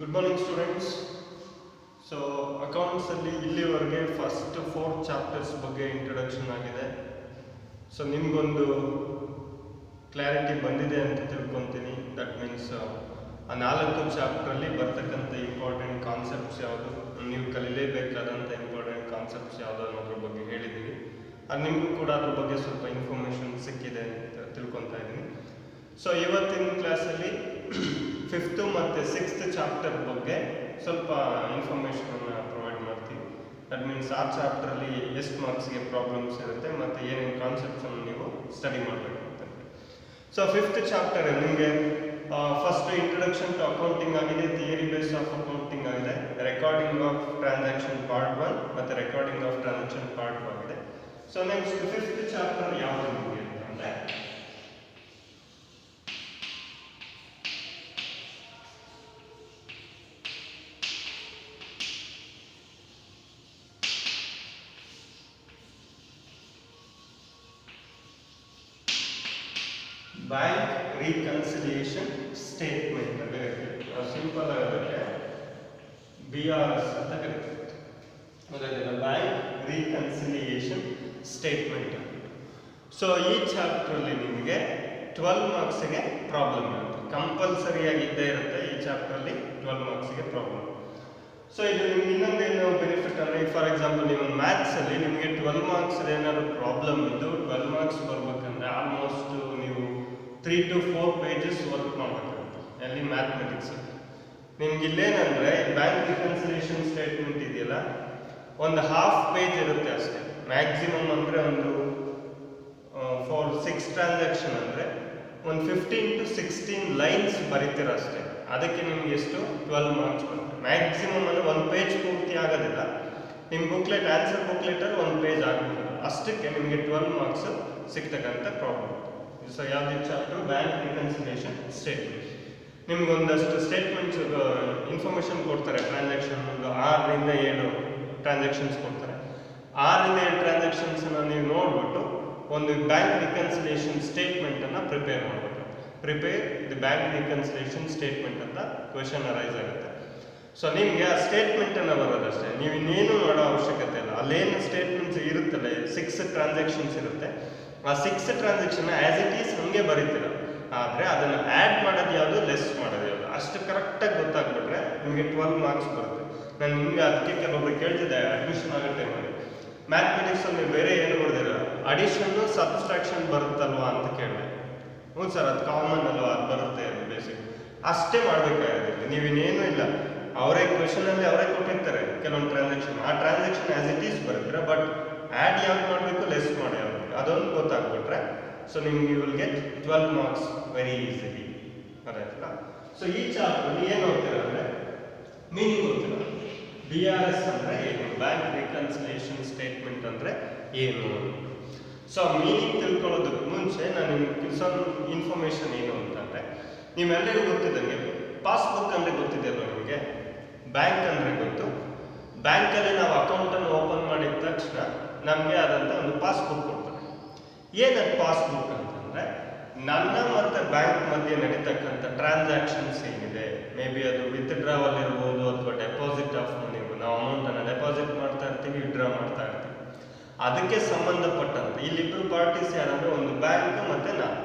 Good morning students. So ಅಕೌಂಟ್ಸಲ್ಲಿ ಇಲ್ಲಿವರೆಗೆ first 4 chapters ಬಗ್ಗೆ introduction ಆಗಿದೆ. ಸೊ ನಿಮಗೊಂದು ಕ್ಲಾರಿಟಿ ಬಂದಿದೆ ಅಂತ ತಿಳ್ಕೊತೀನಿ. ದಟ್ ಮೀನ್ಸ್ ಆ 4 ಚಾಪ್ಟ್ರಲ್ಲಿ ಬರ್ತಕ್ಕಂಥ ಇಂಪಾರ್ಟೆಂಟ್ ಕಾನ್ಸೆಪ್ಟ್ಸ್ ಯಾವುದು, ನೀವು ಕಲಿಲೇಬೇಕಾದಂಥ ಇಂಪಾರ್ಟೆಂಟ್ ಕಾನ್ಸೆಪ್ಟ್ಸ್ ಯಾವುದು ಅನ್ನೋದ್ರ ಬಗ್ಗೆ ಹೇಳಿದ್ದೀವಿ. ಅದು ನಿಮಗೂ ಕೂಡ ಅದ್ರ ಬಗ್ಗೆ ಸ್ವಲ್ಪ ಇನ್ಫಾರ್ಮೇಷನ್ ಸಿಕ್ಕಿದೆ ಅಂತ ತಿಳ್ಕೊತಾ ಇದ್ದೀನಿ. ಸೊ ಇವತ್ತಿನ ಕ್ಲಾಸಲ್ಲಿ 5th ಮತ್ತು 6th ಚಾಪ್ಟರ್ ಬಗ್ಗೆ ಸ್ವಲ್ಪ ಇನ್ಫಾರ್ಮೇಷನನ್ನು ಪ್ರೊವೈಡ್ ಮಾಡ್ತೀವಿ. ದಟ್ ಮೀನ್ಸ್ ಆ ಚಾಪ್ಟ್ರಲ್ಲಿ ಎಷ್ಟು ಮಾರ್ಕ್ಸ್ಗೆ ಪ್ರಾಬ್ಲಮ್ಸ್ ಇರುತ್ತೆ ಮತ್ತು ಏನೇನು ಕಾನ್ಸೆಪ್ಟ್ಸನ್ನು ನೀವು ಸ್ಟಡಿ ಮಾಡಬೇಕು ಅಂತ. ಸೊ 5th ಚಾಪ್ಟರ್ ನಿಮಗೆ ಫಸ್ಟ್ ಇಂಟ್ರೊಡಕ್ಷನ್ ಟು ಅಕೌಂಟಿಂಗ್ ಆಗಿದೆ, ಥಿಯರಿ ಬೇಸ್ ಆಫ್ ಅಕೌಂಟಿಂಗ್ ಆಗಿದೆ, ರೆಕಾರ್ಡಿಂಗ್ ಆಫ್ ಟ್ರಾನ್ಸಾಕ್ಷನ್ ಪಾರ್ಟ್ 1 ಮತ್ತು ರೆಕಾರ್ಡಿಂಗ್ ಆಫ್ ಟ್ರಾನ್ಸಾಕ್ಷನ್ ಪಾರ್ಟ್ 2 ಆಗಿದೆ. ಸೊ ನೆಕ್ಸ್ಟ್ 5th ಚಾಪ್ಟರ್ ಯಾವುದು ನಿಮಗೆ ಅಂತಂದರೆ ಬ್ಯಾಂಕ್ ರೀಕನ್ಸಿಲಿಯೇಷನ್ ಸ್ಟೇಟ್ಮೆಂಟ್ ಅಂತ ಕರಿತೀವಿ. ಸಿಂಪಲ್ ಆಗೋದಕ್ಕೆ BRS ಅಂತ ಕರಿತೀವಿ. ಗೊತ್ತಾಯ್ತಲ್ಲ, ಬ್ಯಾಂಕ್ ರೀಕನ್ಸಿಲಿಯೇಷನ್ ಸ್ಟೇಟ್ಮೆಂಟ್. ಸೊ ಈ ಚಾಪ್ಟ್ರಲ್ಲಿ ನಿಮಗೆ 12 ಮಾರ್ಕ್ಸ್ಗೆ ಪ್ರಾಬ್ಲಮ್ ಇರುತ್ತೆ, ಕಂಪಲ್ಸರಿಯಾಗಿ ಇದ್ದೇ ಇರುತ್ತೆ. ಈ ಚಾಪ್ಟ್ರಲ್ಲಿ 12 ಮಾರ್ಕ್ಸ್ಗೆ ಪ್ರಾಬ್ಲಮ್. ಸೊ ಇದು ನಿಮ್ಗೆ ಇನ್ನೊಂದೇನು ಬೆನಿಫಿಟ್ ಅಂದರೆ, ಫಾರ್ ಎಕ್ಸಾಂಪಲ್ ನೀವು ಮ್ಯಾಥ್ಸಲ್ಲಿ ನಿಮಗೆ 12 ಮಾರ್ಕ್ಸ್ ಏನಾದ್ರು ಪ್ರಾಬ್ಲಮ್ ಇದ್ದು 12 ಮಾರ್ಕ್ಸ್ ಬರ್ಬೇಕಂದ್ರೆ ಆಲ್ಮೋಸ್ಟ್ ನೀವು 3 to 4 ಪೇಜಸ್ ವರ್ಕ್ ಮಾಡಬೇಕಾಗುತ್ತೆ. ಅಲ್ಲಿ ಮ್ಯಾಥಮೆಟಿಕ್ಸ್ ನಿಮ್ಗೆ ಇಲ್ಲೇನಂದರೆ ಬ್ಯಾಂಕ್ ರಿಕನ್ಸಿಲಿಯೇಷನ್ ಸ್ಟೇಟ್ಮೆಂಟ್ ಇದೆಯಲ್ಲ, ಒಂದು ಹಾಫ್ ಪೇಜ್ ಇರುತ್ತೆ ಅಷ್ಟೇ ಮ್ಯಾಕ್ಸಿಮಮ್. ಅಂದರೆ ಒಂದು ಫಾರ್ 6 ಟ್ರಾನ್ಸಾಕ್ಷನ್ ಅಂದರೆ ಒಂದು 15 to 16 ಲೈನ್ಸ್ ಬರೀತೀರ ಅಷ್ಟೇ. ಅದಕ್ಕೆ ನಿಮ್ಗೆ ಎಷ್ಟು 12 ಮಾರ್ಕ್ಸ್ ಬರುತ್ತೆ ಮ್ಯಾಕ್ಸಿಮಮ್. ಅಂದರೆ ಒಂದು ಪೇಜ್ ಪೂರ್ತಿ ಆಗೋದಿಲ್ಲ. ನಿಮ್ಮ ಬುಕ್ಲೆಟ್, ಆನ್ಸರ್ ಬುಕ್ಲೆಟರ್ ಒಂದು ಪೇಜ್ ಆಗ್ಬೋದು, ಅಷ್ಟಕ್ಕೆ ನಿಮಗೆ 12 ಮಾರ್ಕ್ಸ್ ಸಿಗ್ತಕ್ಕಂಥ ಪ್ರಾಬ್ಲಮ್. ಸೊ ಯಾವ್ದು ಚಾಪ್ಟರ್? Bank reconciliation statement. ನಿಮ್ಗೆ ಒಂದಷ್ಟು ಸ್ಟೇಟ್ಮೆಂಟ್ಸ್ ಇನ್ಫಾರ್ಮೇಷನ್ ಕೊಡ್ತಾರೆ. ಟ್ರಾನ್ಸಾಕ್ಷನ್ ಒಂದು 6 ರಿಂದ 7 ಟ್ರಾನ್ಸಾಕ್ಷನ್ಸ್ ಕೊಡ್ತಾರೆ. 6 ರಿಂದ 7 ಟ್ರಾನ್ಸಾಕ್ಷನ್ಸನ್ನು ನೀವು ನೋಡ್ಬಿಟ್ಟು ಒಂದು ಬ್ಯಾಂಕ್ ರಿಕನ್ಸಿಲಿಯೇಷನ್ ಸ್ಟೇಟ್ಮೆಂಟನ್ನು ಪ್ರಿಪೇರ್ ಮಾಡಬೇಕು. Prepare the bank reconciliation statement ಅಂತ ಕ್ವೆಶನ್ ಅರೈಸ್ ಆಗುತ್ತೆ. ಸೊ ನಿಮಗೆ ಆ ಸ್ಟೇಟ್ಮೆಂಟನ್ನು ಬರೋದಷ್ಟೇ, ನೀವು ಇನ್ನೇನು ಮಾಡೋ ಅವಶ್ಯಕತೆ ಇಲ್ಲ. ಅಲ್ಲೇನು ಸ್ಟೇಟ್ಮೆಂಟ್ಸ್ ಇರುತ್ತಲ್ಲ, 6 ಟ್ರಾನ್ಸಾಕ್ಷನ್ಸ್ ಇರುತ್ತೆ. ಆ 6 ಟ್ರಾನ್ಸಾಕ್ಷನ್ ಆ್ಯಸ್ ಇಟ್ ಈಸ್ ಹಂಗೆ ಬರೀತೀರ. ಆದರೆ ಅದನ್ನು ಆ್ಯಡ್ ಮಾಡೋದು ಯಾವುದು, ಲೆಸ್ ಮಾಡೋದು ಯಾವುದು, ಅಷ್ಟು ಕರೆಕ್ಟಾಗಿ ಗೊತ್ತಾಗ್ಬಿಟ್ರೆ ನಿಮಗೆ 12 ಮಾರ್ಕ್ಸ್ ಬರುತ್ತೆ. ನಾನು ನಿಮಗೆ ಅದಕ್ಕೆ ಕೆಲವೊಬ್ರು ಕೇಳ್ತಿದ್ದೆ ಅಡ್ಮಿಷನ್ ಆಗೋ ಟೈಮಲ್ಲಿ, ಮ್ಯಾಥಮೆಟಿಕ್ಸಲ್ಲಿ ಬೇರೆ ಏನು ನೋಡಿದಿರ, ಅಡಿಷನ್ನು ಸಬ್ಸ್ಟ್ರಾಕ್ಷನ್ ಬರುತ್ತಲ್ವಾ ಅಂತ ಕೇಳಿದೆ. ಹ್ಞೂ ಸರ್, ಅದು ಕಾಮನ್ ಅಲ್ವಾ, ಅದು ಬರುತ್ತೆ, ಅದು ಬೇಸಿಕ್ ಅಷ್ಟೇ ಮಾಡಬೇಕಾಗಿರುತ್ತೆ. ನೀವಿನ್ನೇನು ಇಲ್ಲ, ಅವರೇ ಕ್ವೆಶನಲ್ಲಿ ಅವರೇ ಕೊಟ್ಟಿರ್ತಾರೆ ಕೆಲವೊಂದು ಟ್ರಾನ್ಸಾಕ್ಷನ್, ಆ ಟ್ರಾನ್ಸಾಕ್ಷನ್ ಆ್ಯಸ್ ಇಟ್ ಈಸ್ ಬರುತ್ತಾರೆ. ಬಟ್ ಆ್ಯಡ್ ಯಾವ್ದು ಮಾಡಬೇಕು, ಲೆಸ್ ಮಾಡಿ ಯಾವುದು, ಅದೊಂದು ಗೊತ್ತಾಗ್ಬಿಟ್ರೆ ಸೊ ನಿಮ್ಗೆ you will get 12 marks very easily. ಅದಾಯ್ತಲ್ಲ. ಸೊ ಈ ಚಾಪ್ಟರ್ಲಿ ಏನು ಓದ್ತೀರ ಅಂದರೆ ಮೀನಿಂಗ್ ಓದ್ತೀರ. BRS ಅಂದರೆ ಏನು, ಬ್ಯಾಂಕ್ ರಿಕನ್ಸಿಲಿಯೇಷನ್ ಸ್ಟೇಟ್ಮೆಂಟ್ ಅಂದರೆ ಏನು. ಸೊ ಮೀನಿಂಗ್ ತಿಳ್ಕೊಳ್ಳೋದಕ್ಕೆ ಮುಂಚೆ ನಾನು ನಿಮ್ಗೆ ಸ್ವಲ್ಪ ಇನ್ಫಾರ್ಮೇಷನ್ ಏನು ಅಂತಂದರೆ, ನೀವೆಲ್ಲರಿಗೂ ಗೊತ್ತಿದ್ದಂಗೆ ಪಾಸ್ಬುಕ್ ಅಂದರೆ ಗೊತ್ತಿದೆಯಲ್ಲ ನಿಮಗೆ, ಬ್ಯಾಂಕ್ ಅಂದರೆ ಗೊತ್ತು. ಬ್ಯಾಂಕಲ್ಲಿ ನಾವು ಅಕೌಂಟನ್ನು ಓಪನ್ ಮಾಡಿದ ತಕ್ಷಣ ನಮಗೆ ಆದಂಥ ಒಂದು ಪಾಸ್ಬುಕ್ ಕೊಡ್ತಾರೆ. ಏನದು ಪಾಸ್ಬುಕ್ ಅಂತಂದರೆ, ನನ್ನ ಮತ್ತು ಬ್ಯಾಂಕ್ ಮಧ್ಯೆ ನಡೀತಕ್ಕಂಥ ಟ್ರಾನ್ಸಾಕ್ಷನ್ಸ್ ಏನಿದೆ, ಮೇ ಬಿ ಅದು ವಿತ್ಡ್ರಾವಲ್ ಇರ್ಬೋದು ಅಥವಾ ಡೆಪಾಸಿಟ್ ಆಫ್ ಮನಿ, ನಾವು ಅಮೌಂಟನ್ನು ಡೆಪಾಸಿಟ್ ಮಾಡ್ತಾ ಇರ್ತೀವಿ, ವಿತ್ಡ್ರಾ ಮಾಡ್ತಾ ಇರ್ತೀವಿ, ಅದಕ್ಕೆ ಸಂಬಂಧಪಟ್ಟಂತೆ ಇಲ್ಲಿಬ್ಬರು ಪಾರ್ಟೀಸ್ ಯಾರಂದರೆ ಒಂದು ಬ್ಯಾಂಕ್ ಮತ್ತು ನಾನು.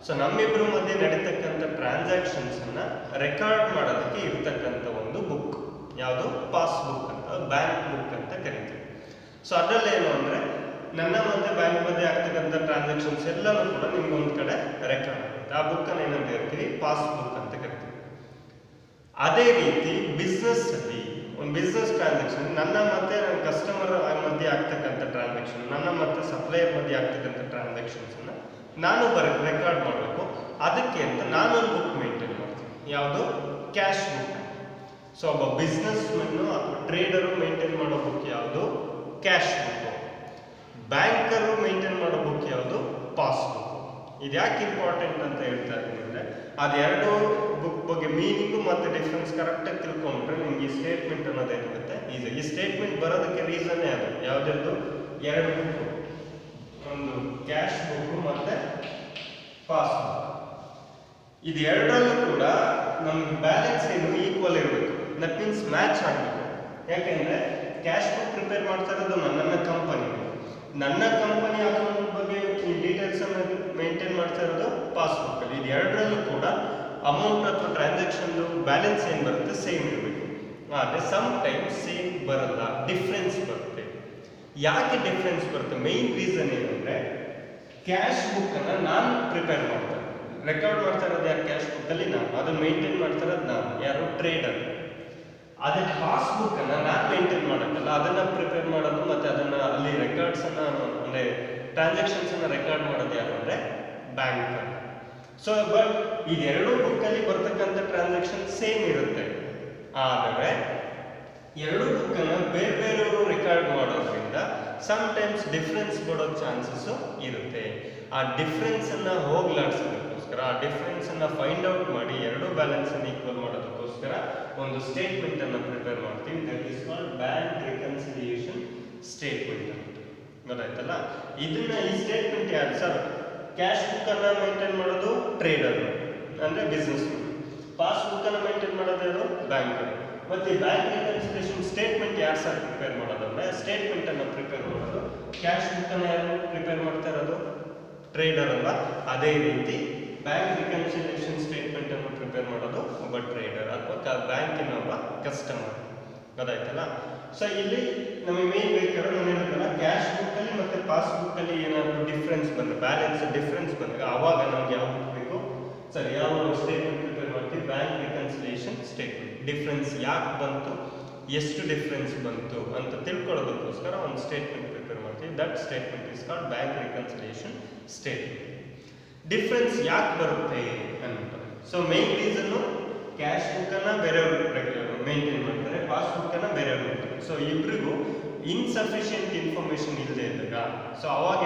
ಸೊ ನಮ್ಮಿಬ್ಬರ ಮಧ್ಯೆ ನಡೀತಕ್ಕಂಥ ಟ್ರಾನ್ಸಾಕ್ಷನ್ಸನ್ನು ರೆಕಾರ್ಡ್ ಮಾಡೋದಕ್ಕೆ ಇರ್ತಕ್ಕಂಥ ಒಂದು ಬುಕ್ ಯಾವುದು, ಪಾಸ್ಬುಕ್ ಅಂತ, ಬ್ಯಾಂಕ್ ಬುಕ್ ಅಂತ ಕರಿತೀವಿ. ಸೊ ಅದರಲ್ಲೇನು ಅಂದರೆ ನನ್ನ ಮತ್ತು ಬ್ಯಾಂಕ್ ಮಧ್ಯೆ ಆಗ್ತಕ್ಕಂಥ ಟ್ರಾನ್ಸಾಕ್ಷನ್ಸ್ ಎಲ್ಲನೂ ಕೂಡ ನಿಮ್ಗೊಂದು ಕಡೆ ರೆಕಾರ್ಡ್ ಆಗುತ್ತೆ. ಆ ಬುಕ್ಕನ್ನು ಏನಂತ ಹೇಳ್ತೀವಿ, ಪಾಸ್ಬುಕ್ ಅಂತ ಕರಿತೀವಿ. ಅದೇ ರೀತಿ ಬಿಸ್ನೆಸ್ಸಲ್ಲಿ ಒಂದು ಬಿಸ್ನೆಸ್ ಟ್ರಾನ್ಸಾಕ್ಷನ್, ನನ್ನ ಮತ್ತು ನನ್ನ ಕಸ್ಟಮರ್ ಮಧ್ಯೆ ಆಗ್ತಕ್ಕಂಥ ಟ್ರಾನ್ಸಾಕ್ಷನ್, ನನ್ನ ಮತ್ತು ಸಪ್ಲೈಯರ್ ಮಧ್ಯೆ ಆಗ್ತಕ್ಕಂಥ ಟ್ರಾನ್ಸಾಕ್ಷನ್ಸನ್ನು ನಾನು ರೆಕಾರ್ಡ್ ಮಾಡಬೇಕು. ಅದಕ್ಕೆ ಅಂತ ನಾನೊಂದು ಬುಕ್ ಮೇಂಟೈನ್ ಮಾಡ್ತೀನಿ, ಯಾವುದು, ಕ್ಯಾಶ್ ಬುಕ್. ಸೊ ಒಬ್ಬ ಬಿಸ್ನೆಸ್ ಮೆನ್ನು ಅಥವಾ ಟ್ರೇಡರು ಮೇಂಟೈನ್ ಮಾಡೋ ಬುಕ್ ಯಾವುದು, ಕ್ಯಾಶ್ ಬುಕ್. ಬ್ಯಾಂಕರು ಮೇಂಟೈನ್ ಮಾಡೋ ಬುಕ್ ಯಾವುದು, ಪಾಸ್ಬುಕ್. ಇದು ಯಾಕೆ ಇಂಪಾರ್ಟೆಂಟ್ ಅಂತ ಹೇಳ್ತಾ ಇದ್ದೀನಿ ಅಂದರೆ, ಅದೆರಡು ಬುಕ್ ಬಗ್ಗೆ ಮೀನಿಂಗು ಮತ್ತು ಡಿಫ್ರೆನ್ಸ್ ಕರೆಕ್ಟಾಗಿ ತಿಳ್ಕೊಂಡ್ರೆ ನಿಮ್ಗೆ ಈ ಸ್ಟೇಟ್ಮೆಂಟ್ ಅನ್ನೋದೇನಿರುತ್ತೆ ಈಸಿ. ಈ ಸ್ಟೇಟ್ಮೆಂಟ್ ಬರೋದಕ್ಕೆ ರೀಸನ್ನೇ ಅದು, ಯಾವುದೆರಡು, 2 ಬುಕ್, ಒಂದು ಕ್ಯಾಶ್ ಬುಕ್ ಮತ್ತು ಪಾಸ್ಬುಕ್. ಇದು ಎರಡರಲ್ಲೂ ಕೂಡ ನಮ್ಗೆ ಬ್ಯಾಲೆನ್ಸ್ ಏನು ಈಕ್ವಲ್ ಇರಬೇಕು. ಮ್ಯಾಚ್ ಆಗಬೇಕು. ಯಾಕೆಂದರೆ ಕ್ಯಾಶ್ ಬುಕ್ ಪ್ರಿಪೇರ್ ಮಾಡ್ತಾ ಇರೋದು ನನ್ನ ಕಂಪನಿ ಅಕೌಂಟ್ ಬಗ್ಗೆ ಈ ಡೀಟೇಲ್ಸನ್ನು ಮೇಂಟೈನ್ ಮಾಡ್ತಾ ಇರೋದು ಪಾಸ್ಬುಕ್ಕಲ್ಲಿ. ಇದು ಎರಡರಲ್ಲೂ ಕೂಡ ಅಮೌಂಟ್ ಅಥವಾ ಟ್ರಾನ್ಸಾಕ್ಷನ್ದು ಬ್ಯಾಲೆನ್ಸ್ ಏನು ಬರುತ್ತೆ ಸೇಮ್ ಇರಬೇಕು. ಆದರೆ ಸಮ್ ಟೈಮ್ಸ್ ಸೇಮ್ ಬರಲ್ಲ, ಡಿಫ್ರೆನ್ಸ್ ಬರುತ್ತೆ. ಯಾಕೆ ಡಿಫ್ರೆನ್ಸ್ ಬರುತ್ತೆ? ಮೇನ್ ರೀಸನ್ ಏನಂದರೆ ಕ್ಯಾಶ್ ಬುಕ್ಕನ್ನು ನಾನು ಪ್ರಿಪೇರ್ ಮಾಡ್ತೇನೆ, ರೆಕಾರ್ಡ್ ಮಾಡ್ತಾ ಇರೋದು ಯಾರು ಕ್ಯಾಶ್ ಬುಕ್ಕಲ್ಲಿ ನಾನು, ಅದನ್ನು ಮೇಂಟೈನ್ ಮಾಡ್ತಾ ಇರೋದು ನಾನು, ಯಾರು ಟ್ರೇಡರ್. ಅದೇ ಪಾಸ್ಬುಕ್ಕನ್ನು ನಾನು ಮೇಂಟೈನ್ ಮಾಡೋಕ್ಕಲ್ಲ, ಅದನ್ನು ಪ್ರಿಪೇರ್ ಮಾಡೋದು ಮತ್ತು ಅದನ್ನು ಅಲ್ಲಿ ರೆಕಾರ್ಡ್ಸನ್ನು ಅಂದರೆ ಟ್ರಾನ್ಸಾಕ್ಷನ್ಸನ್ನು ರೆಕಾರ್ಡ್ ಮಾಡೋದು ಯಾರು ಅಂದರೆ ಬ್ಯಾಂಕ್. ಸೊ ಬಟ್ ಇದೆರಡೂ ಬುಕ್ಕಲ್ಲಿ ಬರ್ತಕ್ಕಂಥ ಟ್ರಾನ್ಸಾಕ್ಷನ್ ಸೇಮ್ ಇರುತ್ತೆ. ಆದರೆ ಎರಡು ಬುಕ್ಕನ್ನು ಬೇರೆ ಬೇರೆಯವರು ರೆಕಾರ್ಡ್ ಮಾಡೋದ್ರಿಂದ ಸಮ್ಟೈಮ್ಸ್ ಡಿಫ್ರೆನ್ಸ್ ಬರೋ ಚಾನ್ಸಸ್ಸು ಇರುತ್ತೆ. ಆ ಡಿಫ್ರೆನ್ಸನ್ನು ಹೋಗ್ಲಾಡಿಸೋದಕ್ಕೋಸ್ಕರ, ಆ ಡಿಫ್ರೆನ್ಸನ್ನು ಫೈಂಡ್ ಔಟ್ ಮಾಡಿ ಎರಡೂ ಬ್ಯಾಲೆನ್ಸನ್ನು ಈಕ್ವಲ್ ಮಾಡೋದಕ್ಕೋಸ್ಕರ ಒಂದು ಸ್ಟೇಟ್ಮೆಂಟನ್ನು ಪ್ರಿಪೇರ್ ಮಾಡ್ತೀವಿ. That is called bank reconciliation statement ಅಂತ. ಗೊತ್ತಾಯ್ತಲ್ಲ? ಈ ಸ್ಟೇಟ್ಮೆಂಟ್ ಯಾರು ಸರ್? ಕ್ಯಾಶ್ ಬುಕ್ಕನ್ನು ಮೇಂಟೈನ್ ಮಾಡೋದು ಟ್ರೇಡರ್ ಅಂದರೆ ಬಿಸ್ನೆಸ್, ಪಾಸ್ಬುಕ್ಕನ್ನು ಮೇಂಟೈನ್ ಮಾಡೋದು ಯಾರು? ಬ್ಯಾಂಕ್. ಮತ್ತು ಬ್ಯಾಂಕ್ ರಿಕನ್ಸಿಲಿಯೇಷನ್ ಸ್ಟೇಟ್ಮೆಂಟ್ ಯಾರು ಸರ್ ಪ್ರಿಪೇರ್ ಮಾಡೋದಂದರೆ ಸ್ಟೇಟ್ಮೆಂಟನ್ನು ಪ್ರಿಪೇರ್ ಮಾಡೋದು ಕ್ಯಾಶ್ ಬುಕ್ಕನ್ನು ಯಾರು ಪ್ರಿಪೇರ್ ಮಾಡ್ತಾ ಇರೋದು? ಟ್ರೇಡರ್ ಅಲ್ಲ. ಅದೇ ರೀತಿ ಬ್ಯಾಂಕ್ ರಿಕನ್ಸಿಲಿಯೇಷನ್ ಸ್ಟೇಟ್ಮೆಂಟನ್ನು ಪ್ರಿಪೇರ್ ಮಾಡೋದು ಒಬ್ಬ ಟ್ರೇಡರ್ ಅಥವಾ ಬ್ಯಾಂಕಿನ ಒಬ್ಬ ಕಸ್ಟಮರ್. ಗೊತ್ತಾಯ್ತಲ್ಲ? ಸೊ ಇಲ್ಲಿ ನಮಗೆ ಮೇನ್ ಬೇಕಾದ್ರೆ ನಾನು ಹೇಳಿದ್ನಲ್ಲ, ಕ್ಯಾಶ್ ಬುಕ್ಕಲ್ಲಿ ಮತ್ತು ಪಾಸ್ಬುಕ್ಕಲ್ಲಿ ಏನಾದರೂ ಡಿಫ್ರೆನ್ಸ್ ಬಂದರೆ, ಬ್ಯಾಲೆನ್ಸ್ ಡಿಫ್ರೆನ್ಸ್ ಬಂದಾಗ ಆವಾಗ ನಮ್ಗೆ ಯಾವ ಬುಕ್ ಬೇಕು ಸರ್? ಯಾವ ಸ್ಟೇಟ್ಮೆಂಟ್ ಪ್ರಿಪೇರ್ ಮಾಡ್ತೀವಿ? Bank reconciliation statement. ಡಿಫ್ರೆನ್ಸ್ ಯಾಕೆ ಬಂತು, ಎಷ್ಟು ಡಿಫ್ರೆನ್ಸ್ ಬಂತು ಅಂತ ತಿಳ್ಕೊಳ್ಳೋದಕ್ಕೋಸ್ಕರ ಒಂದು ಸ್ಟೇಟ್ಮೆಂಟ್ ಪ್ರಿಪೇರ್ ಮಾಡ್ತೀವಿ. That statement is called bank reconciliation statement. Difference ಯಾಕೆ ಬರುತ್ತೆ ಅಂತ, ಸೊ ಮೇನ್ ರೀಸನ್ನು ಕ್ಯಾಶ್ ಬುಕ್ಕನ್ನು ಬೇರೆಯವರು ಮೇಂಟೈನ್ ಮಾಡ್ತಾರೆ, ಪಾಸ್ಬುಕ್ಕನ್ನು ಬೇರೆಯವರು ಮಾಡ್ತಾರೆ. ಸೊ ಇಬ್ಬರಿಗೂ ಇನ್ಸಫಿಷಿಯೆಂಟ್ ಇನ್ಫಾರ್ಮೇಷನ್ ಇಲ್ಲದೆ ಇದ್ದಾಗ, ಸೊ ಅವಾಗ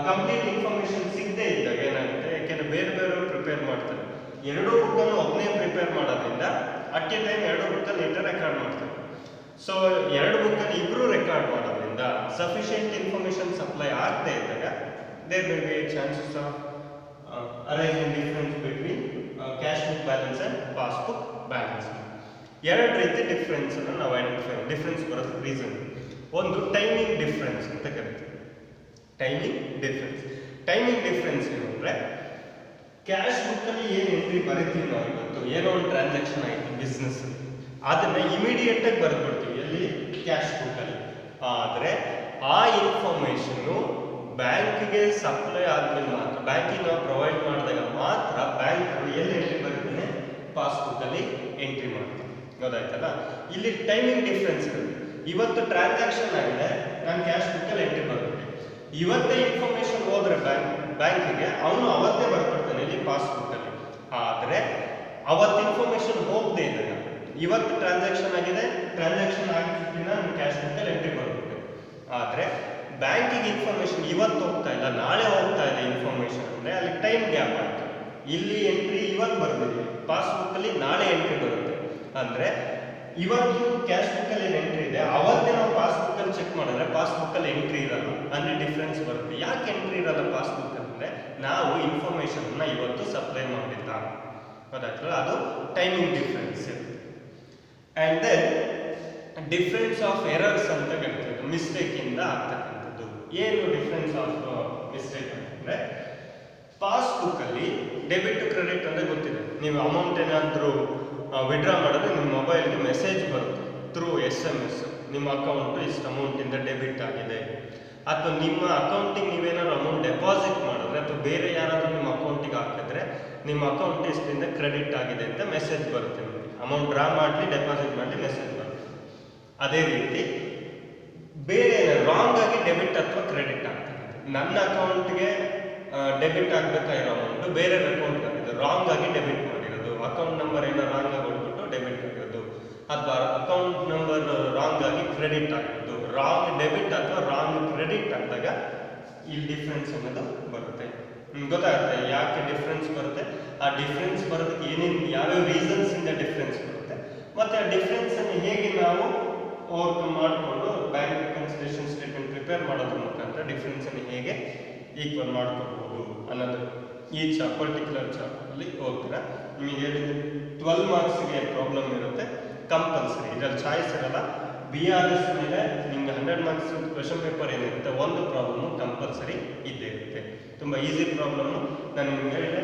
ಕಂಪ್ಲೀಟ್ ಇನ್ಫಾರ್ಮೇಷನ್ ಸಿಗದೆ ಇದ್ದಾಗ ಏನಾಗುತ್ತೆ, ಯಾಕೆಂದರೆ ಬೇರೆ ಬೇರೆಯವರು ಪ್ರಿಪೇರ್ ಮಾಡ್ತಾರೆ. ಎರಡೂ ಬುಕ್ಕನ್ನು ಒಬ್ಬನೇ ಪ್ರಿಪೇರ್ ಮಾಡೋದ್ರಿಂದ ಅಟ್ ಎ ಟೈಮ್ ಎರಡೂ ಬುಕ್ಕಲ್ಲಿ ರೆಕಾರ್ಡ್ ಮಾಡ್ತಾರೆ. ಸೊ ಎರಡು ಬುಕ್ಕನ್ನು ಇಬ್ಬರು ರೆಕಾರ್ಡ್ ಮಾಡೋದ್ರಿಂದ ಸಫಿಷಿಯೆಂಟ್ ಇನ್ಫಾರ್ಮೇಷನ್ ಸಪ್ಲೈ ಆಗದೆ ಇದ್ದಾಗ there will be chances of arising difference between cash book balance and passbook balance. ಎರಡು ರೀತಿ ಡಿಫ್ರೆನ್ಸನ್ನು ನಾವು ಐಡೆಂಟಿಫೈ ಡಿಫ್ರೆನ್ಸ್ ಬರೋದು ರೀಸನ್. ಒಂದು ಟೈಮಿಂಗ್ ಡಿಫ್ರೆನ್ಸ್ ಅಂತ ಕರಿತೀವಿ. ಟೈಮಿಂಗ್ ಡಿಫ್ರೆನ್ಸ್ ಏನು ಅಂದರೆ, ಕ್ಯಾಶ್ ಬುಕ್ಕಲ್ಲಿ ಏನು ಎಂಟ್ರಿ ಬರೀತೀವಿ ನಾವು ಇವತ್ತು, ಏನೋ ಒಂದು ಟ್ರಾನ್ಸಾಕ್ಷನ್ ಆಯಿತು ಬಿಸ್ನೆಸ್, ಅದನ್ನು ಇಮಿಡಿಯೇಟಾಗಿ ಬರೆದ್ಬಿಡ್ತೀವಿ ಎಲ್ಲಿ? ಕ್ಯಾಶ್ ಬುಕ್ಕಲ್ಲಿ. ಆದರೆ ಆ ಇನ್ಫಾರ್ಮೇಷನ್ನು ಬ್ಯಾಂಕ್ಗೆ ಸಪ್ಲೈ ಆದಮೇಲೆ ಮಾತ್ರ, ಬ್ಯಾಂಕಿಗೆ ನಾವು ಪ್ರೊವೈಡ್ ಮಾಡಿದಾಗ ಮಾತ್ರ ಬ್ಯಾಂಕ್ ಎಲ್ಲಿ ಎಂಟ್ರಿ ಬರೀತಾನೆ? ಪಾಸ್ಬುಕ್ಕಲ್ಲಿ ಎಂಟ್ರಿ ಮಾಡ್ತೀವಿ. ಗೊತ್ತಾಯ್ತಲ್ಲ? ಇಲ್ಲಿ ಟೈಮಿಂಗ್ ಡಿಫ್ರೆನ್ಸ್ ಇರುತ್ತೆ. ಇವತ್ತು ಟ್ರಾನ್ಸಾಕ್ಷನ್ ಆಗಿದೆ, ನಾನು ಕ್ಯಾಶ್ ಬುಕ್ಕಲ್ಲಿ ಎಂಟ್ರಿ ಬರ್ತೀನಿ. ಇವತ್ತೇ ಇನ್ಫಾರ್ಮೇಷನ್ ಹೋದ್ರೆ ಬ್ಯಾಂಕಿಗೆ, ಅವನು ಅವತ್ತೇ ಬರ್ಕೊಡ್ತಾನೆ ಇಲ್ಲಿ ಪಾಸ್ಬುಕ್ಕಲ್ಲಿ. ಆದರೆ ಅವತ್ತು ಇನ್ಫಾರ್ಮೇಷನ್ ಹೋಗದೆ ಇದ್ದಾಗ, ಇವತ್ತು ಟ್ರಾನ್ಸಾಕ್ಷನ್ ಆಗಿದೆ, ಟ್ರಾನ್ಸಾಕ್ಷನ್ ಆಗಿಬಿಟ್ಟು ನಾನು ಕ್ಯಾಶ್ ಬುಕ್ಕಲ್ಲಿ ಎಂಟ್ರಿ ಬರ್ಬೇಕು. ಆದರೆ ಬ್ಯಾಂಕಿಗೆ ಇನ್ಫಾರ್ಮೇಷನ್ ಇವತ್ತು ಹೋಗ್ತಾ ಇಲ್ಲ, ನಾಳೆ ಹೋಗ್ತಾ ಇದೆ ಇನ್ಫಾರ್ಮೇಷನ್ ಅಂದರೆ ಅಲ್ಲಿ ಟೈಮ್ ಗ್ಯಾಪ್ ಆಯಿತು. ಇಲ್ಲಿ ಎಂಟ್ರಿ ಇವತ್ತು ಬರ್ತಿದ್ದೀವಿ, ಪಾಸ್ಬುಕ್ಕಲ್ಲಿ ನಾಳೆ ಎಂಟ್ರಿ ಬರುತ್ತೆ. ಅಂದರೆ ಇವತ್ತು ಕ್ಯಾಶ್ ಬುಕ್ಕಲ್ಲಿ ಏನು ಎಂಟ್ರಿ ಇದೆ, ಅವತ್ತೇ ನಾವು ಪಾಸ್ಬುಕ್ಕಲ್ಲಿ ಚೆಕ್ ಮಾಡಿದ್ರೆ ಪಾಸ್ಬುಕ್ಕಲ್ಲಿ ಎಂಟ್ರಿ ಇರಲ್ಲ, ಅಂದರೆ ಡಿಫ್ರೆನ್ಸ್ ಬರುತ್ತೆ. ಯಾಕೆ ಎಂಟ್ರಿ ಇರಲ್ಲ ಪಾಸ್ಬುಕ್ ಅಂದರೆ, ನಾವು ಇನ್ಫಾರ್ಮೇಷನ್ನ ಇವತ್ತು ಸಪ್ಲೈ ಮಾಡಿಲ್ಲ. ಗೊತ್ತಾಗ್ತಲ್ಲ? ಅದು ಟೈಮಿಂಗ್ ಡಿಫ್ರೆನ್ಸ್ ಇರುತ್ತೆ. And then difference of errors ಅಂತ ಕರಿತೀವಿ, ಮಿಸ್ಟೇಕಿಂದ ಆಗ್ತಕ್ಕಂಥದ್ದು. ಏನು ಡಿಫ್ರೆನ್ಸ್ ಆಫ್ ಮಿಸ್ಟೇಕ್ ಅಂತಂದರೆ, ಪಾಸ್ಬುಕ್ಕಲ್ಲಿ ಡೆಬಿಟ್ ಟು ಕ್ರೆಡಿಟ್ ಅಂದರೆ ಗೊತ್ತಿದೆ. ನೀವು ಅಮೌಂಟ್ ಏನಾದರೂ ವಿಡ್ರಾ ಮಾಡಿದ್ರೆ ನಿಮ್ಮ ಮೊಬೈಲ್ಗೆ ಮೆಸೇಜ್ ಬರುತ್ತೆ ಥ್ರೂ SMS, ನಿಮ್ಮ ಅಕೌಂಟು ಇಷ್ಟು ಅಮೌಂಟಿಂದ ಡೆಬಿಟ್ ಆಗಿದೆ. ಅಥವಾ ನಿಮ್ಮ ಅಕೌಂಟಿಗೆ ನೀವೇನಾದ್ರು ಅಮೌಂಟ್ ಡೆಪಾಸಿಟ್ ಮಾಡಿದ್ರೆ ಅಥವಾ ಬೇರೆ ಯಾರಾದರೂ ನಿಮ್ಮ ಅಕೌಂಟಿಗೆ ಹಾಕಿದ್ರೆ ನಿಮ್ಮ ಅಕೌಂಟ್ ಇಷ್ಟರಿಂದ ಕ್ರೆಡಿಟ್ ಆಗಿದೆ ಅಂತ ಮೆಸೇಜ್ ಬರುತ್ತೆ. ನಿಮಗೆ ಅಮೌಂಟ್ ಡ್ರಾ ಮಾಡಲಿ ಡೆಪಾಸಿಟ್ ಮಾಡಲಿ ಮೆಸೇಜ್ ಬರುತ್ತೆ. ಅದೇ ರೀತಿ ಬೇರೆ ರಾಂಗ್ ಆಗಿ ಡೆಬಿಟ್ ಅಥವಾ ಕ್ರೆಡಿಟ್ ಆಗ್ತದೆ. ನನ್ನ ಅಕೌಂಟ್ಗೆ ಡೆಬಿಟ್ ಆಗಬೇಕಾಗಿರೋ ಅಮೌಂಟು ಬೇರೆ ಅಕೌಂಟ್ ಆಗಿದೆ, ರಾಂಗ್ ಆಗಿ ಡೆಬಿಟ್ ಮಾಡಿರೋದು, ಅಕೌಂಟ್ ನಂಬರ್ ಏನೋ ರಾಂಗ್ ಆಗಿ ಹೊಡ್ಬಿಟ್ಟು ಡೆಬಿಟ್ ಆಗಿರೋದು, ಅಥವಾ ಅಕೌಂಟ್ ನಂಬರ್ ರಾಂಗ್ ಆಗಿ ಕ್ರೆಡಿಟ್ ಆಗಿರೋದು. ರಾಂಗ್ ಡೆಬಿಟ್ ಅಥವಾ ರಾಂಗ್ ಕ್ರೆಡಿಟ್ ಆದಾಗ ಇಲ್ಲಿ ಡಿಫ್ರೆನ್ಸ್ ಅನ್ನೋದು ಬರುತ್ತೆ. ಗೊತ್ತಾಗುತ್ತೆ ಯಾಕೆ ಡಿಫ್ರೆನ್ಸ್ ಬರುತ್ತೆ, ಆ ಡಿಫ್ರೆನ್ಸ್ ಬರೋದಕ್ಕೆ ಏನೇನು ಯಾವ್ಯಾವ ರೀಸನ್ಸ್ ಇಂದ ಡಿಫ್ರೆನ್ಸ್ ಬರುತ್ತೆ, ಮತ್ತು ಆ ಡಿಫ್ರೆನ್ಸ್ ಅನ್ನು ಹೇಗೆ ನಾವು ಓವರ್ಕಮ್ ಮಾಡಿಕೊಂಡು ಬ್ಯಾಂಕ್ ರಿಕನ್ಸಿಲಿಯೇಷನ್ ಸ್ಟೇಟ್ಮೆಂಟ್ ಪ್ರಿಪೇರ್ ಮಾಡೋದ್ರ ಮುಖಾಂತರ ಡಿಫ್ರೆನ್ಸ್ ಅನ್ನು ಹೇಗೆ ಈಕ್ವಲ್ ಮಾಡ್ಕೋಬಹುದು ಅನ್ನೋದು ಈ ಪರ್ಟಿಕ್ಯುಲರ್ ಚಾಪ್ಟರಲ್ಲಿ ಹೋಗ್ತೀರಾ. ನಿಮಗೆ ಹೇಳಿದ್ರೆ 12 ಮಾರ್ಕ್ಸ್ಗೆ ಪ್ರಾಬ್ಲಮ್ ಇರುತ್ತೆ, ಕಂಪಲ್ಸರಿ, ಇದರಲ್ಲಿ ಚಾಯ್ಸ್ ಇರಲ್ಲ. ಬಿ ಆರ್ ಎಸ್ ಮೇಲೆ ನಿಮ್ಗೆ 100 ಮಾರ್ಕ್ಸ್ ಕ್ವೆಶನ್ ಪೇಪರ್ ಏನಿರುತ್ತೆ ಒಂದು ಪ್ರಾಬ್ಲಮ್ ಕಂಪಲ್ಸರಿ ಇದ್ದೇ ಇರುತ್ತೆ. ತುಂಬ ಈಸಿ ಪ್ರಾಬ್ಲಮ್. ನಾನು ನಿಮ್ಗೆ ಹೇಳಿದೆ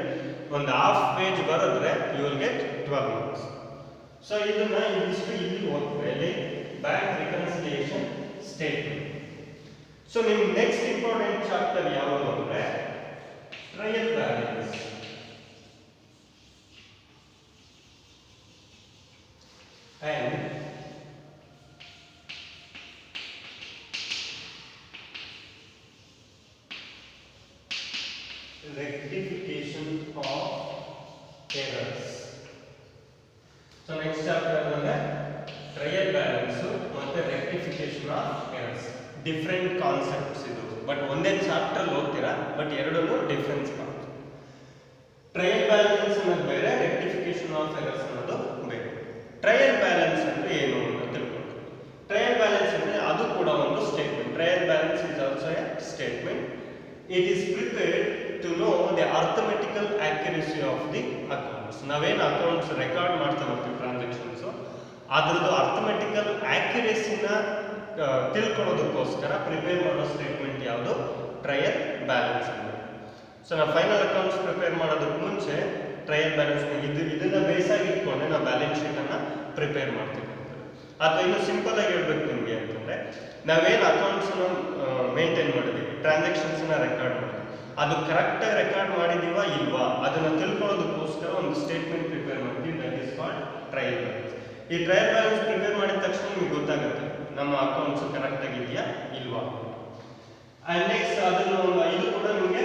ಒಂದು ಹಾಫ್ ಪೇಜ್ ಬರೆದ್ರೆ you will get 12 marks. So ಇದನ್ನ ಇದಿಷ್ಟು ಇಲ್ಲಿ ಓದ್ತಾರೆ ಬ್ಯಾಂಕ್ ರಿಕನ್ಸಿಲಿಯೇಷನ್ ಸ್ಟೇಟ್ಮೆಂಟ್. ಸೊ ನಿಮ್ಗೆ ನೆಕ್ಸ್ಟ್ ಇಂಪಾರ್ಟೆಂಟ್ ಚಾಪ್ಟರ್ ಯಾವುದು ಅಂದ್ರೆ trial balance and rectification of errors. So next chapter ಅಂದ್ರೆ ಟ್ರಯಲ್ ಬ್ಯಾಲೆನ್ಸ್ ಮತ್ತೆ rectification of errors. Different concepts ಇದು, ಬಟ್ ಒಂದೇ ಚಾಪ್ಟರ್ ಓದ್ತೀರಾ, ಬಟ್ ಎರಡೂ ಡಿಫ್ರೆನ್ಸ್ ಕಾನ್ಸೆಪ್ಟ್. ಟ್ರಯಲ್ ಬ್ಯಾಲೆನ್ಸ್ ಅನ್ನೋದು ಬೇರೆ, ರೆಕ್ಟಿಫಿಕೇಶನ್ ಆಫ್ ಎರರ್ಸ್ ಅನ್ನೋದು ಬೇರೆ. ಟ್ರಯಲ್ ಬ್ಯಾಲೆನ್ಸ್ ಅಂದ್ರೆ ಏನು ಅಂತ ತಿಳ್ಕೊಂಡು, ಟ್ರಯಲ್ ಬ್ಯಾಲೆನ್ಸ್ ಅಂದ್ರೆ ಅದು ಕೂಡ ಒಂದು statement. Trial balance is also a statement. It is prepared to know the arithmetical accuracy of the accounts. ನಾವೇನು ಅಕೌಂಟ್ಸ್ ರೆಕಾರ್ಡ್ ಮಾಡ್ತಾ ಬರ್ತೀವಿ ಟ್ರಾನ್ಸಾಕ್ಷನ್ಸ್, ಅದ್ರದ್ದು ಅರ್ಥಮೆಟಿಕಲ್ ಆಕ್ಯುರಸಿನ ತಿಳ್ಕೊಳ್ಳೋದಕ್ಕೋಸ್ಕರ ಪ್ರಿಪೇರ್ ಮಾಡೋ ಸ್ಟೇಟ್ಮೆಂಟ್ ಯಾವುದು? ಟ್ರಯಲ್ ಬ್ಯಾಲೆನ್ಸ್ ಅಂತ. ಸೊ ನಾವು ಫೈನಲ್ ಅಕೌಂಟ್ಸ್ ಪ್ರಿಪೇರ್ ಮಾಡೋದಕ್ಕೆ ಮುಂಚೆ ಟ್ರಯಲ್ ಬ್ಯಾಲೆನ್ಸ್ ಇದನ್ನ ಬೇಸಾಗಿ ಇಟ್ಕೊಂಡೆ ನಾವು ಬ್ಯಾಲೆನ್ಸ್ ಶೀಟ್ ಅನ್ನ ಪ್ರಿಪೇರ್ ಮಾಡ್ತೀವಿ. ಅಥವಾ ಇನ್ನು ಸಿಂಪಲ್ ಆಗಿ ಹೇಳ್ಬೇಕು ನಿಮಗೆ ಅಂತಂದ್ರೆ, ನಾವೇನು ಅಕೌಂಟ್ಸ್ ಮೇಂಟೈನ್ ಮಾಡಿದೀವಿ, ಟ್ರಾನ್ಸಾಕ್ಷನ್ಸ್ ರೆಕಾರ್ಡ್ ಮಾಡಿದ್ವಿ, ಅದು ಕರೆಕ್ಟ್ ಆಗಿ ರೆಕಾರ್ಡ್ ಮಾಡಿದೀವಾ ಇಲ್ವಾ ಅದನ್ನ ತಿಳ್ಕೊಳ್ಳೋದಕ್ಕೋಸ್ಕರ ಒಂದು ಸ್ಟೇಟ್ಮೆಂಟ್ ಪ್ರಿಪೇರ್ ಮಾಡ್ತೀವಿ. That is called trial balance. ಈ ಟ್ರಯಲ್ ಬ್ಯಾಲೆನ್ಸ್ ಪ್ರಿಪೇರ್ ಮಾಡಿದ ತಕ್ಷಣ ನಿಮಗೆ ಗೊತ್ತಾಗುತ್ತೆ ನಮ್ಮ ಅಕೌಂಟ್ಸ್ ಕರೆಕ್ಟ್ ಆಗಿದೆಯಾ ಇಲ್ವಾ. ಅಂಡ್ ನೆಕ್ಸ್ಟ್ ಅದನ್ನು ಇದು ಕೂಡ ನಿಮಗೆ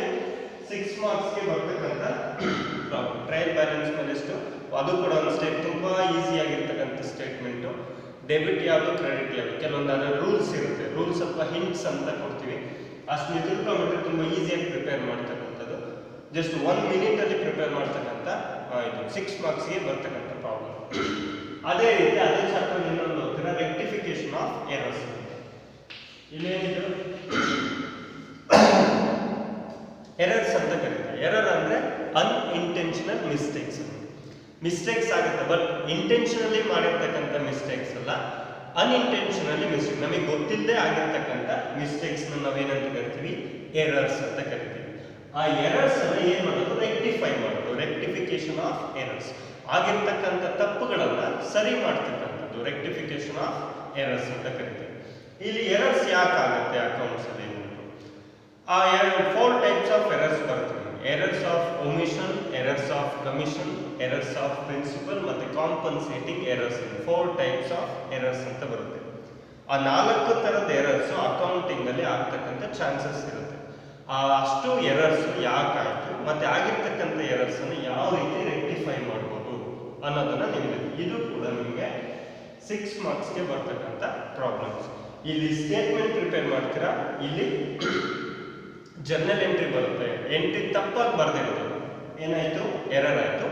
6 ಮಾರ್ಕ್ಸ್ಗೆ ಬರ್ತಕ್ಕಂಥ ಪ್ರಾಬ್ಲಮ್. ಟ್ರಯಲ್ ಬ್ಯಾಲೆನ್ಸ್ ಮೇಲೆ ಎಷ್ಟು, ಅದು ಕೂಡ ಒಂದು ಸ್ಟೇಟ್ ತುಂಬಾ ಈಸಿ ಆಗಿರ್ತಕ್ಕಂಥ ಸ್ಟೇಟ್ಮೆಂಟು. ಡೆಬಿಟ್ ಯಾವುದು, ಕ್ರೆಡಿಟ್ ಯಾವುದು, ಕೆಲವೊಂದು ಅದರ ರೂಲ್ಸ್ ಇರುತ್ತೆ. ರೂಲ್ಸ್ ಸ್ವಲ್ಪ ಹಿಂಟ್ಸ್ ಅಂತ ಕೊಡ್ತೀವಿ, ಅಷ್ಟು ನೀವು ತಿಳ್ಕೊಂಡ್ಬಿಟ್ರೆ ತುಂಬ ಈಸಿಯಾಗಿ ಪ್ರಿಪೇರ್ ಮಾಡ್ತಕ್ಕಂಥದ್ದು. ಜಸ್ಟ್ 1 ಮಿನಿಟ್ ಅಲ್ಲಿ ಪ್ರಿಪೇರ್ ಮಾಡ್ತಕ್ಕಂಥ ಇದು 6 ಮಾರ್ಕ್ಸ್ಗೆ ಬರ್ತಕ್ಕಂಥ ಪ್ರಾಬ್ಲಮ್. ಅದೇ ರೀತಿ ಅದೇ ಚಾಪ್ಟರ್ ಇನ್ನೊಂದು ಓದ್ತೀರಾ, ರೆಕ್ಟಿಫಿಕೇಶನ್ ಆಫ್ ಎರರ್ಸ್. ಇಲ್ಲೇನಿದು ಎರರ್ಸ್ ಅಂತ ಕರೀತಾರೆ. ಎರರ್ ಅಂದ್ರೆ ಅನ್ಇಂಟೆನ್ಷನಲ್ ಮಿಸ್ಟೇಕ್ಸ್. ಮಿಸ್ಟೇಕ್ಸ್ ಆಗುತ್ತೆ, ಬಟ್ ಇಂಟೆನ್ಷನಲಿ ಮಾಡಿರ್ತಕ್ಕಂಥ ಮಿಸ್ಟೇಕ್ಸ್ ಅಲ್ಲ, ಅನ್ಇಂಟೆನ್ಷನಲಿ ಮಿಸ್ಟೇಕ್, ನಮಗೆ ಗೊತ್ತಿಲ್ಲದೆ ಆಗಿರ್ತಕ್ಕಂಥ ಮಿಸ್ಟೇಕ್ಸ್ ನಾವೇನಂತ ಕರಿತೀವಿ, ಎರರ್ಸ್ ಅಂತ ಕರಿತೀವಿ. ಆ ಎರರ್ಸ್ ಅನ್ನ ಏನ್ ಮಾಡೋದು, ರೆಕ್ಟಿಫೈ ಮಾಡೋದು. ರೆಕ್ಟಿಫಿಕೇಶನ್ ಆಫ್ ಎರರ್ಸ್, ಆಗಿರ್ತಕ್ಕಂಥ ತಪ್ಪುಗಳನ್ನ ಸರಿ ಮಾಡ್ತಕ್ಕಂಥದ್ದು ರೆಕ್ಟಿಫಿಕೇಶನ್ ಆಫ್ ಎರರ್ಸ್ ಅಂತ ಕರಿತೀವಿ. ಇಲ್ಲಿ ಎರರ್ಸ್ ಯಾಕೆ ಆಗುತ್ತೆ ಅಕೌಂಟ್ಸ್ ಅಲ್ಲಿ? ಆ 4 ಟೈಪ್ಸ್ ಆಫ್ ಎರರ್ಸ್ ಬರ್ತವೆ. Errors of omission, errors of commission, errors of principle ಮತ್ತೆ compensating errors. 4 types of errors ಅಂತ ಬರುತ್ತೆ. ಆ 4 ತರದ ಎರರ್ಸ್ ಅಕೌಂಟಿಂಗ್ ಅಲ್ಲಿ ಆಗ್ತಕ್ಕಂಥ ಚಾನ್ಸಸ್ ಇರುತ್ತೆ. ಅಷ್ಟು ಎರರ್ಸ್ ಯಾಕಾಯ್ತು ಮತ್ತೆ ಆಗಿರ್ತಕ್ಕಂಥ ಎರರ್ಸ್ ಅನ್ನು ಯಾವ ರೀತಿ ರೆಕ್ಟಿಫೈ ಮಾಡಬಹುದು ಅನ್ನೋದನ್ನ ನಿಮಗೆ, ಇದು ಕೂಡ ನಿಮಗೆ 6 ಮಾರ್ಕ್ಸ್ಗೆ ಬರ್ತಕ್ಕಂಥ ಪ್ರಾಬ್ಲಮ್ಸ್. ಇಲ್ಲಿ ಸ್ಟೇಟ್ಮೆಂಟ್ ಪ್ರಿಪೇರ್ ಮಾಡ್ತೀರಾ, ಇಲ್ಲಿ ಜರ್ನಲ್ ಎಂಟ್ರಿ ಬರುತ್ತೆ. ಎಂಟ್ರಿ ತಪ್ಪಾಗಿ ಬರ್ದಿರೋದು ಏನಾಯ್ತು, ಎರರ್ ಆಯ್ತು.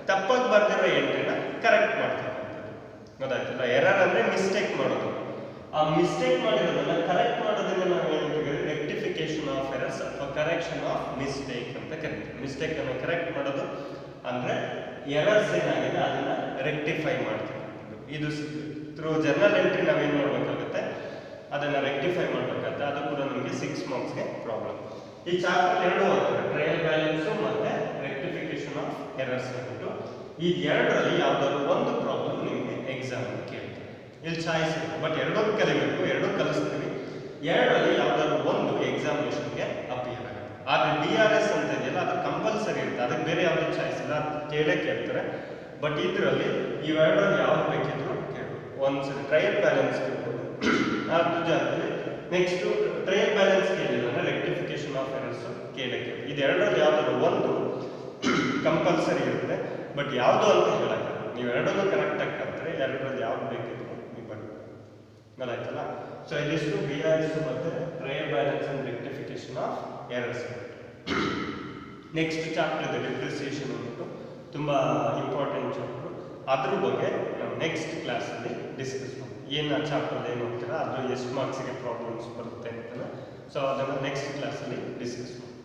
ತಪ್ಪಾಗಿ ಬರ್ದಿರೋ ಎಂಟ್ರಿನ ಕರೆಕ್ಟ್ ಮಾಡ್ತಕ್ಕಂಥದ್ದು, ಗೊತ್ತಾಯ್ತಲ್ಲ. ಎರರ್ ಅಂದ್ರೆ ಮಿಸ್ಟೇಕ್ ಮಾಡೋದು. ಆ ಮಿಸ್ಟೇಕ್ ಮಾಡಿರೋದನ್ನ ಕರೆಕ್ಟ್ ಮಾಡೋದನ್ನ ನಾವು ಏನು ರೆಕ್ಟಿಫಿಕೇಶನ್ ಆಫ್ ಎರರ್ಸ್ ಅಥವಾ ಕರೆಕ್ಷನ್ ಆಫ್ ಮಿಸ್ಟೇಕ್ ಅಂತ ಕರಿತೀವಿ. ಮಿಸ್ಟೇಕ್ ಅನ್ನು ಕರೆಕ್ಟ್ ಮಾಡೋದು ಅಂದ್ರೆ ಎರರ್ಸ್ ಏನಾಗಿದೆ ಅದನ್ನ ರೆಕ್ಟಿಫೈ ಮಾಡ್ತಕ್ಕಂಥದ್ದು. ಇದು ಥ್ರೂ ಜರ್ನಲ್ ಎಂಟ್ರಿ ನಾವೇನು ಮಾಡಬೇಕಾಗುತ್ತೆ, ಅದನ್ನ ರೆಕ್ಟಿಫೈ ಮಾಡಬೇಕಾಗುತ್ತೆ. ಅದು ಕೂಡ ನಿಮಗೆ 6 ಮಾರ್ಕ್ಸ್ಗೆ ಪ್ರಾಬ್ಲಮ್. ಈ ಚಾಪ್ಟರ್ 2 ಓದ್ತಾರೆ, ಟ್ರಯಲ್ ಬ್ಯಾಲೆನ್ಸ್ ಮತ್ತೆ ರೆಕ್ಟಿಫಿಕೇಶನ್ ಆಫ್ ಎರರ್ಸ್ ಅಂದ್ಬಿಟ್ಟು. ಈ ಎರಡರಲ್ಲಿ ಯಾವ್ದಾದ್ರು ಒಂದು ಪ್ರಾಬ್ಲಮ್ ನಿಮಗೆ ಎಕ್ಸಾಮ್ ಕೇಳ್ತಾರೆ. ಇಲ್ಲಿ ಚಾಯ್ಸ್ ಇದೆ, ಬಟ್ ಎರಡೂ ಕಲಿಬೇಕು, ಎರಡೂ ಕಲಿಸ್ತೀವಿ. ಎರಡರಲ್ಲಿ ಯಾವ್ದಾದ್ರು ಒಂದು ಎಕ್ಸಾಮಿನೇಷನ್ಗೆ ಅಪಿಯರ್ ಆಗುತ್ತೆ. ಆದ್ರೆ DRS ಅಂತ ಇದೆಯಲ್ಲ, ಅದು ಕಂಪಲ್ಸರಿ ಇರುತ್ತೆ, ಅದಕ್ಕೆ ಬೇರೆ ಯಾವ್ದು ಚಾಯ್ಸ್ ಇಲ್ಲ, ಕೇಳೇ ಕೇಳ್ತಾರೆ. ಬಟ್ ಇದರಲ್ಲಿ ಇವೆರಡರಲ್ಲಿ ಯಾವ್ದು ಬೇಕಿದ್ರು ಕೇಳಿ. ಒಂದ್ಸರಿ ಟ್ರಯಲ್ ಬ್ಯಾಲೆನ್ಸ್ ಕೇಳ್ಬೋದು, ಅದ್ರ ಜೊತೆ ನೆಕ್ಸ್ಟ್ ಟ್ರಯಲ್ ಬ್ಯಾಲೆನ್ಸ್ ಕೇಳಿಲ್ಲ ಅಂದ್ರೆ ರೆಕ್ಟಿಫಿಕೇಶನ್ ಆಫ್ ಎರರ್ಸ್ ಕೇಳಕ್ಕೆ. ಇದೆರಡರಲ್ಲಿ ಯಾವ್ದಾದ್ರು ಒಂದು ಕಂಪಲ್ಸರಿ ಇರುತ್ತೆ, ಬಟ್ ಯಾವುದು ಅಂತ ಹೇಳಕ್ಕೆ ನೀವು ಎರಡನ್ನೂ ಕರೆಕ್ಟ್ ಆಗಿ ಕಲ್ತ್ರೆ ಎರಡರಲ್ಲಿ ಯಾವ್ದು ಬೇಕಿದ್ರು ನೀವು ಬನ್ನಿ, ಗೊತ್ತಾಯ್ತಲ್ಲ. ಸೊ ಇದಿಷ್ಟು BRS ಮತ್ತೆ trial balance and rectification of errors. Next chapter ಇದೆ ಡಿಪ್ರಿಸಿಯೇಷನ್ ಅಂದ್ಬಿಟ್ಟು, ತುಂಬಾ ಇಂಪಾರ್ಟೆಂಟ್ ಚಾಪ್ಟರ್. ಅದ್ರ ಬಗ್ಗೆ ನಾವು ನೆಕ್ಸ್ಟ್ ಕ್ಲಾಸಲ್ಲಿ ಡಿಸ್ಕಸ್ ಮಾಡ್ತೀವಿ. ಏನು ಆ ಚಾಪ್ಟರ್ ಏನು ಹೋಗ್ತೀರಾ, ಅದ್ರ ಎಷ್ಟು ಮಾರ್ಕ್ಸಿಗೆ ಪ್ರಾಬ್ಲಮ್ಸ್ ಬರುತ್ತೆ ಅಂತ. ಸೊ ಅದನ್ನು ನೆಕ್ಸ್ಟ್ ಕ್ಲಾಸಲ್ಲಿ ಡಿಸ್ಕಸ್ ಮಾಡ್ತೀವಿ.